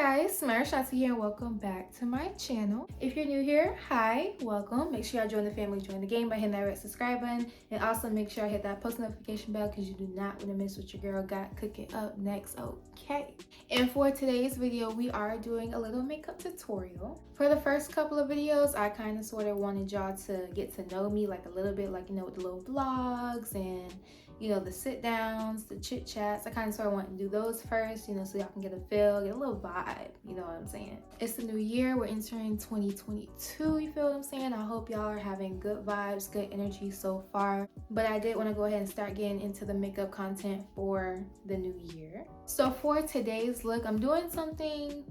guys, Samyra Ashanti here and welcome back to my channel. If you're new here, hi, welcome. Make sure y'all join the family, join the game by hitting that red subscribe button, and also make sure I hit that post notification bell because you do not want to miss what your girl got cooking up next, okay? And for today's video, we are doing a little makeup tutorial. For the first couple of videos, I kind of sort of wanted y'all to get to know me like a little bit, like, you know, with the little vlogs and you know, the sit downs, the chit chats. I kind of sort of want to do those first, you know, so y'all can get a feel, get a little vibe, you know what I'm saying? It's the new year, we're entering 2022, you feel what I'm saying? I hope y'all are having good vibes, good energy so far. But I did want to go ahead and start getting into the makeup content for the new year. So for today's look, I'm doing something,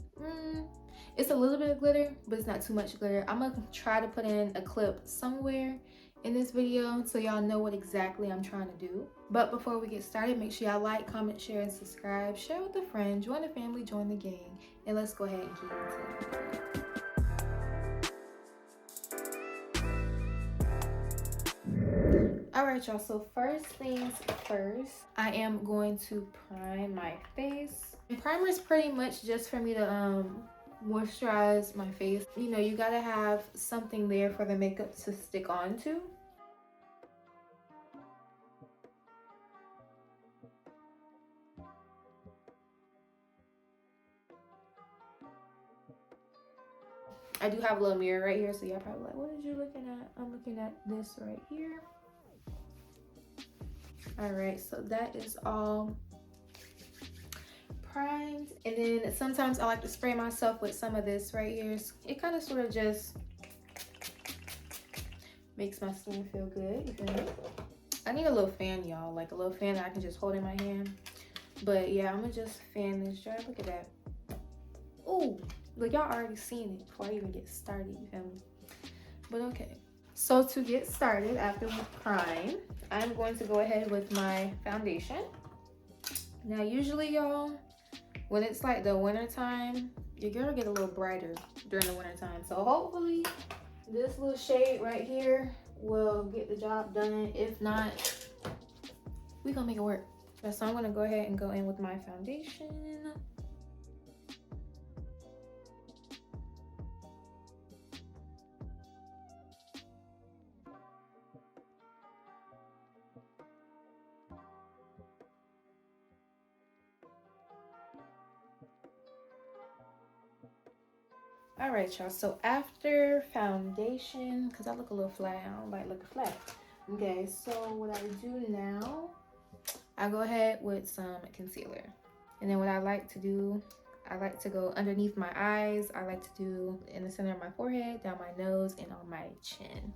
it's a little bit of glitter, but it's not too much glitter. I'm gonna try to put in a clip somewhere in this video so y'all know what exactly I'm trying to do. But before we get started, make sure y'all like, comment, share, and subscribe. Share with a friend, join the family, join the gang, and let's go ahead and keep it. Alright y'all, so first things first, I am going to prime my face. And primer is pretty much just for me to moisturize my face. You know, you gotta have something there for the makeup to stick onto. I do have a little mirror right here, so y'all probably like, what are you looking at? I'm looking at this right here. All right, so that is all primed. And then sometimes I like to spray myself with some of this right here. It kind of sort of just makes my skin feel good, you feel me? I need a little fan, y'all, like a little fan that I can just hold in my hand. But yeah, I'm gonna just fan this dry. Look at that. Ooh. Like y'all already seen it before I even get started, you feel me? But okay. So to get started, after we prime, I'm going to go ahead with my foundation. Now usually y'all, when it's like the winter time, your girl get a little brighter during the winter time. So hopefully this little shade right here will get the job done. If not, we gonna make it work. So I'm gonna go ahead and go in with my foundation. All right, y'all, so after foundation, because I look a little flat, I don't like looking flat. Okay, so what I do now, I go ahead with some concealer. And then what I like to do, I like to go underneath my eyes. I like to do in the center of my forehead, down my nose, and on my chin.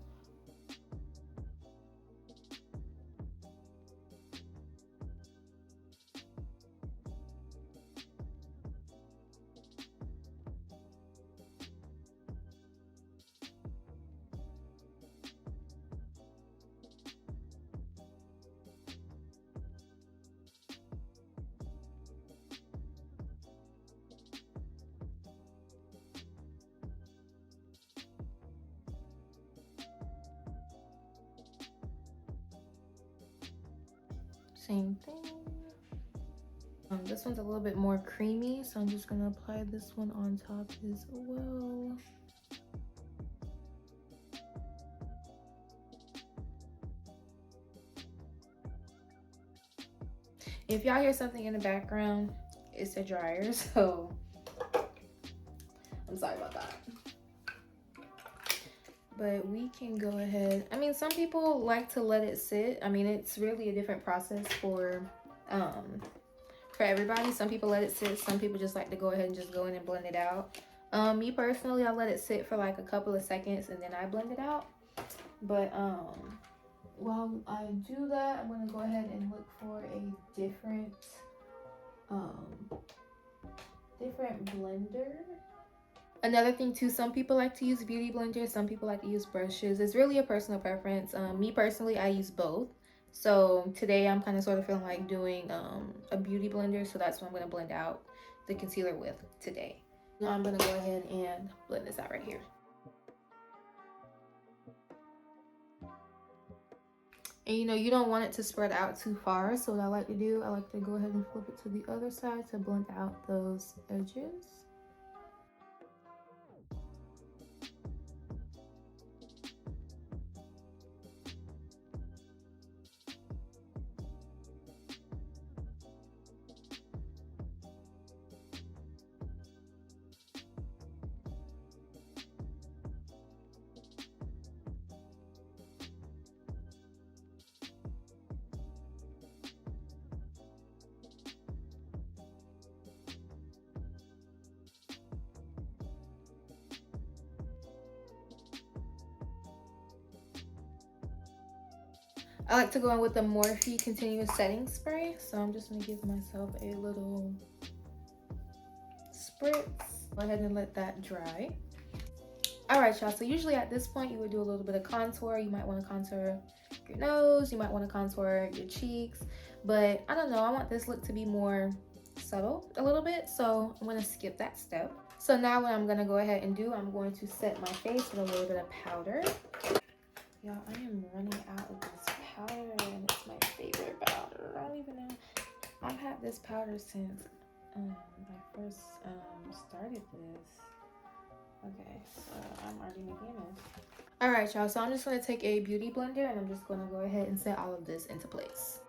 Same thing. This one's a little bit more creamy, so I'm just gonna apply this one on top as well. If y'all hear something in the background, it's a dryer, so I'm sorry about that. But we can go ahead. I mean, some people like to let it sit. I mean, it's really a different process for everybody. Some people let it sit. Some people just like to go ahead and just go in and blend it out. Me personally, I let it sit for like a couple of seconds and then I blend it out. But while I do that, I'm gonna go ahead and look for a different blender. Another thing too, some people like to use beauty blenders, some people like to use brushes. It's really a personal preference. Me personally, I use both. So today I'm kind of sort of feeling like doing a beauty blender, so that's what I'm going to blend out the concealer with today. Now I'm going to go ahead and blend this out right here. And you know, you don't want it to spread out too far, so what I like to do, I like to go ahead and flip it to the other side to blend out those edges. I like to go in with the Morphe Continuous Setting Spray. So I'm just gonna give myself a little spritz. Go ahead and let that dry. All right, y'all, so usually at this point you would do a little bit of contour. You might want to contour your nose, you might want to contour your cheeks, but I don't know, I want this look to be more subtle a little bit, so I'm going to skip that step. So now what I'm going to go ahead and do, I'm going to set my face with a little bit of powder. Y'all, I am running out of this powder, and it's my favorite powder. I don't even know. I've had this powder since I first started this. Okay, so I'm already making a mess. All right, y'all, so I'm just gonna take a beauty blender and I'm just gonna go ahead and set all of this into place.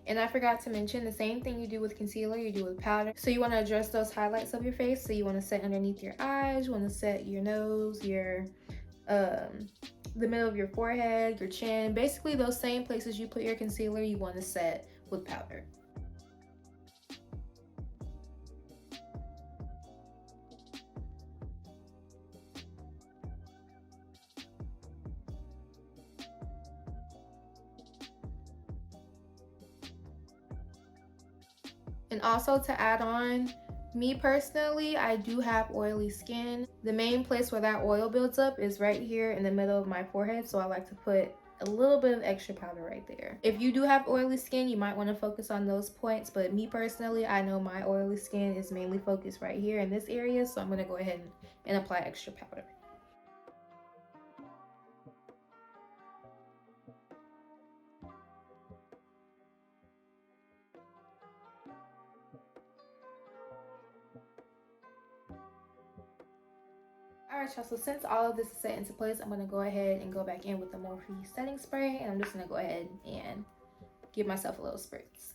And I forgot to mention, the same thing you do with concealer, you do with powder. So you want to address those highlights of your face. So you want to set underneath your eyes, you want to set your nose, your the middle of your forehead, your chin. Basically those same places you put your concealer, you want to set with powder. And also to add on, me personally, I do have oily skin. The main place where that oil builds up is right here in the middle of my forehead, so I like to put a little bit of extra powder right there. If you do have oily skin, you might want to focus on those points, but me personally, I know my oily skin is mainly focused right here in this area, so I'm going to go ahead and apply extra powder. Alright, y'all, so since all of this is set into place, I'm going to go ahead and go back in with the Morphe setting spray, and I'm just going to go ahead and give myself a little spritz.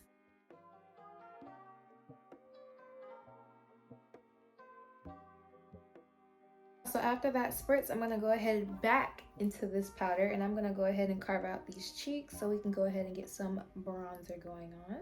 So after that spritz, I'm going to go ahead back into this powder, and I'm going to go ahead and carve out these cheeks so we can go ahead and get some bronzer going on.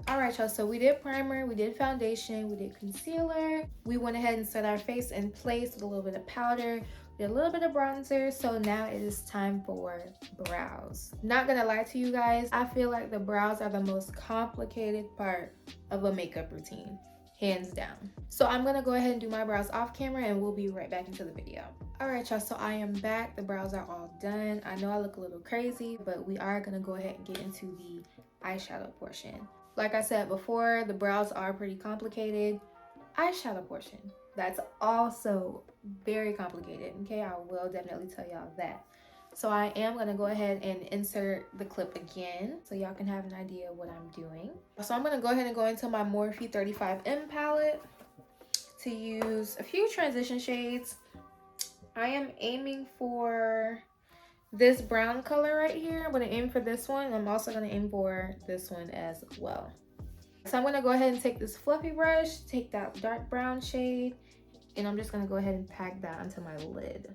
Alright, y'all, so we did primer, we did foundation, we did concealer. We went ahead and set our face in place with a little bit of powder, we did a little bit of bronzer. So now it is time for brows. Not gonna lie to you guys, I feel like the brows are the most complicated part of a makeup routine, hands down. So I'm gonna go ahead and do my brows off camera and we'll be right back into the video. Alright, y'all, so I am back. The brows are all done. I know I look a little crazy, but we are gonna go ahead and get into the eyeshadow portion. Like I said before, the brows are pretty complicated. Eyeshadow portion, that's also very complicated, okay? I will definitely tell y'all that. So I am gonna go ahead and insert the clip again so y'all can have an idea of what I'm doing. So I'm gonna go ahead and go into my Morphe 35M palette to use a few transition shades. I am aiming for this brown color right here. I'm going to aim for this one. I'm also going to aim for this one as well. So I'm going to go ahead and take this fluffy brush, take that dark brown shade, and I'm just going to go ahead and pack that onto my lid.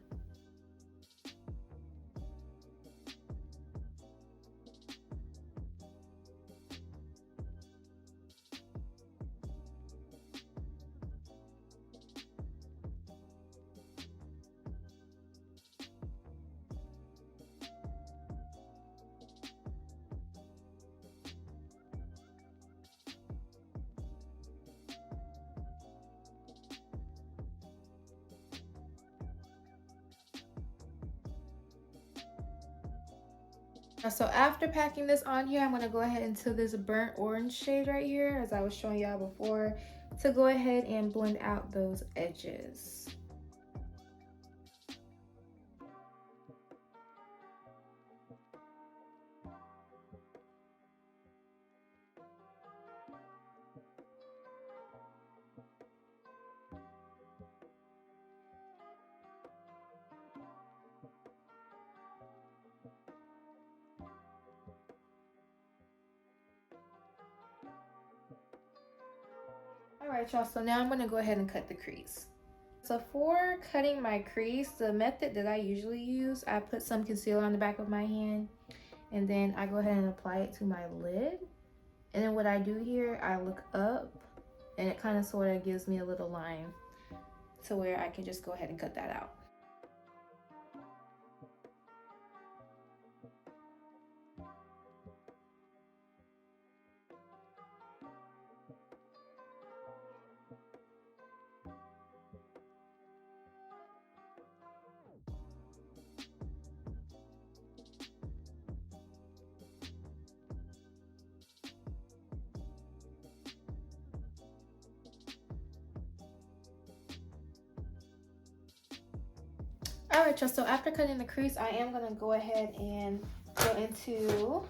So after packing this on here, I'm going to go ahead into this burnt orange shade right here, as I was showing y'all before, to go ahead and blend out those edges. Alright y'all, so now I'm going to go ahead and cut the crease. So for cutting my crease, the method that I usually use, I put some concealer on the back of my hand and then I go ahead and apply it to my lid. And then what I do here, I look up and it kind of sort of gives me a little line to where I can just go ahead and cut that out. Alright y'all, so after cutting the crease, I am going to go ahead and go into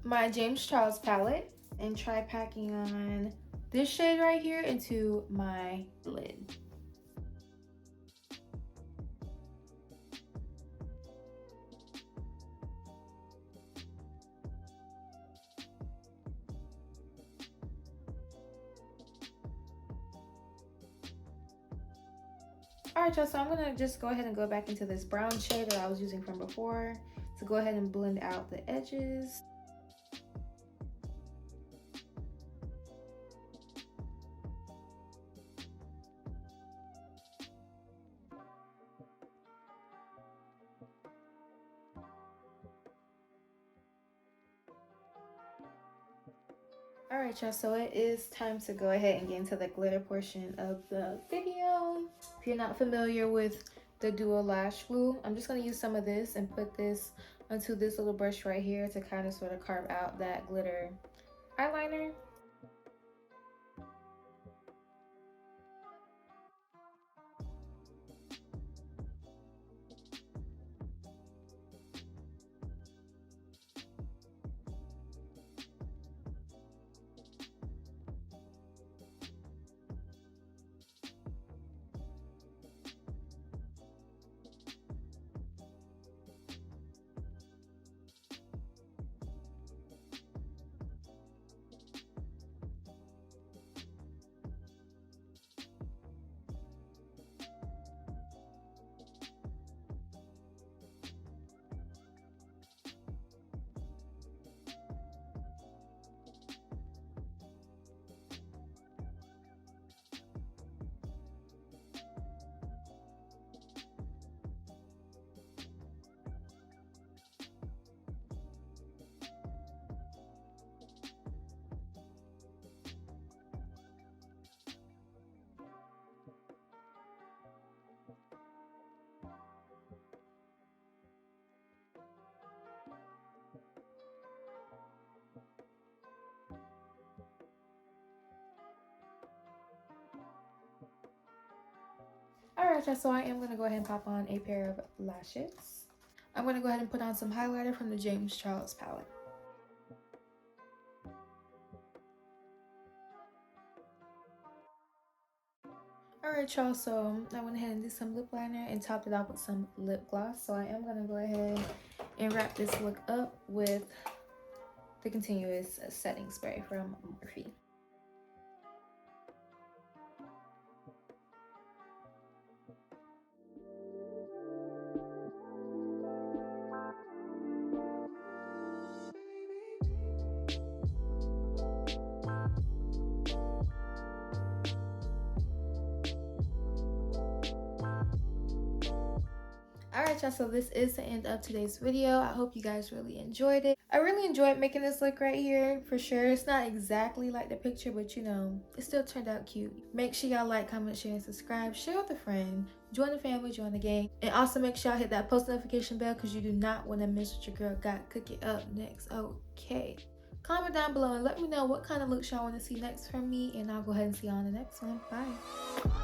my James Charles palette and try packing on this shade right here into my lid. Alright y'all, so I'm going to just go ahead and go back into this brown shade that I was using from before to go ahead and blend out the edges. Alright y'all, so it is time to go ahead and get into the glitter portion of the video. If you're not familiar with the dual lash glue, I'm just going to use some of this and put this onto this little brush right here to kind of sort of carve out that glitter eyeliner. Alright y'all, so I am going to go ahead and pop on a pair of lashes. I'm going to go ahead and put on some highlighter from the James Charles palette. Alright y'all, so I went ahead and did some lip liner and topped it off with some lip gloss. So I am going to go ahead and wrap this look up with the continuous setting spray from Morphe. Alright y'all, so this is the end of today's video. I hope you guys really enjoyed it. I really enjoyed making this look right here, for sure. It's not exactly like the picture, but you know, it still turned out cute. Make sure y'all like, comment, share, and subscribe. Share with a friend. join the family, join the gang. And also make sure y'all hit that post notification bell because you do not want to miss what your girl got cooking up next. Okay. Comment down below and let me know what kind of looks y'all want to see next from me. And I'll go ahead and see y'all on the next one. Bye.